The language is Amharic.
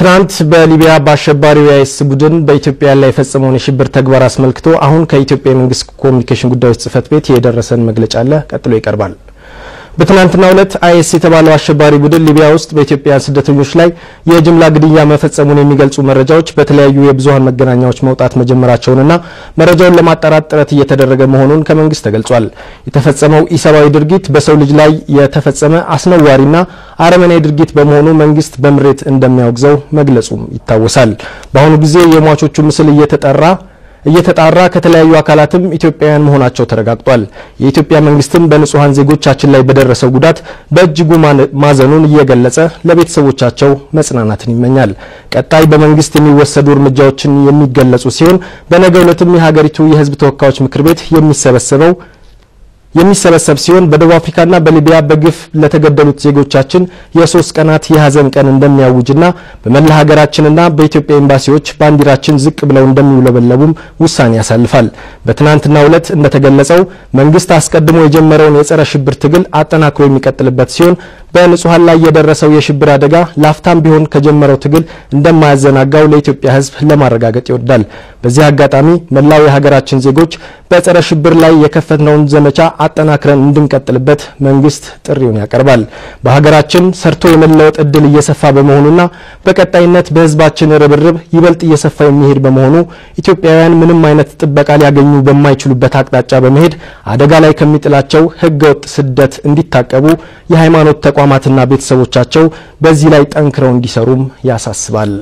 ትናንት በሊቢያ በአሸባሪው የአይኤስ ቡድን በኢትዮጵያ ላይ የፈጸመውን የሽብር ተግባር አስመልክቶ አሁን ከኢትዮጵያ መንግስት ኮሚኒኬሽን ጉዳዮች ጽህፈት ቤት የደረሰን መግለጫ አለ ቀጥሎ ይቀርባል። በትናንትናው ዕለት አይኤስ የተባለው አሸባሪ ቡድን ሊቢያ ውስጥ በኢትዮጵያ ስደተኞች ላይ የጅምላ ግድያ መፈጸሙን የሚገልጹ መረጃዎች በተለያዩ የብዙሃን መገናኛዎች መውጣት መጀመራቸውንና መረጃውን ለማጣራት ጥረት እየተደረገ መሆኑን ከመንግስት ተገልጿል። የተፈጸመው ኢሰብአዊ ድርጊት በሰው ልጅ ላይ የተፈጸመ አስነዋሪና አረመኔያዊ ድርጊት በመሆኑ መንግስት በምሬት እንደሚያወግዘው መግለጹም ይታወሳል። በአሁኑ ጊዜ የሟቾቹ ምስል እየተጣራ ከተለያዩ አካላትም ኢትዮጵያውያን መሆናቸው ተረጋግጧል። የኢትዮጵያ መንግስትም በንጹሃን ዜጎቻችን ላይ በደረሰው ጉዳት በእጅጉ ማዘኑን እየገለጸ ለቤተሰቦቻቸው መጽናናትን ይመኛል። ቀጣይ በመንግስት የሚወሰዱ እርምጃዎችን የሚገለጹ ሲሆን በነገው ዕለትም የሀገሪቱ የህዝብ ተወካዮች ምክር ቤት የሚሰበሰብ ሲሆን በደቡብ አፍሪካና በሊቢያ በግፍ ለተገደሉት ዜጎቻችን የ3 ቀናት የሐዘን ቀን እንደሚያውጅና በመላ ሀገራችንና በኢትዮጵያ ኤምባሲዎች ባንዲራችን ዝቅ ብለው እንደሚውለበለቡም ውሳኔ ያሳልፋል። በትናንትናው ዕለት እንደተገለጸው መንግስት አስቀድሞ የጀመረውን የጸረ ሽብር ትግል አጠናክሮ የሚቀጥልበት ሲሆን በንጹሃን ላይ የደረሰው የሽብር አደጋ ላፍታም ቢሆን ከጀመረው ትግል እንደማያዘናጋው ለኢትዮጵያ ህዝብ ለማረጋገጥ ይወዳል። በዚህ አጋጣሚ መላው የሀገራችን ዜጎች በጸረ ሽብር ላይ የከፈትነውን ዘመቻ አጠናክረን እንድንቀጥልበት መንግስት ጥሪውን ያቀርባል። በሀገራችን ሰርቶ የመለወጥ እድል እየሰፋ በመሆኑና በቀጣይነት በህዝባችን ርብርብ ይበልጥ እየሰፋ የሚሄድ በመሆኑ ኢትዮጵያውያን ምንም አይነት ጥበቃ ሊያገኙ በማይችሉበት አቅጣጫ በመሄድ አደጋ ላይ ከሚጥላቸው ህገወጥ ስደት እንዲታቀቡ የሃይማኖት ተቋማትና ቤተሰቦቻቸው በዚህ ላይ ጠንክረው እንዲሰሩም ያሳስባል።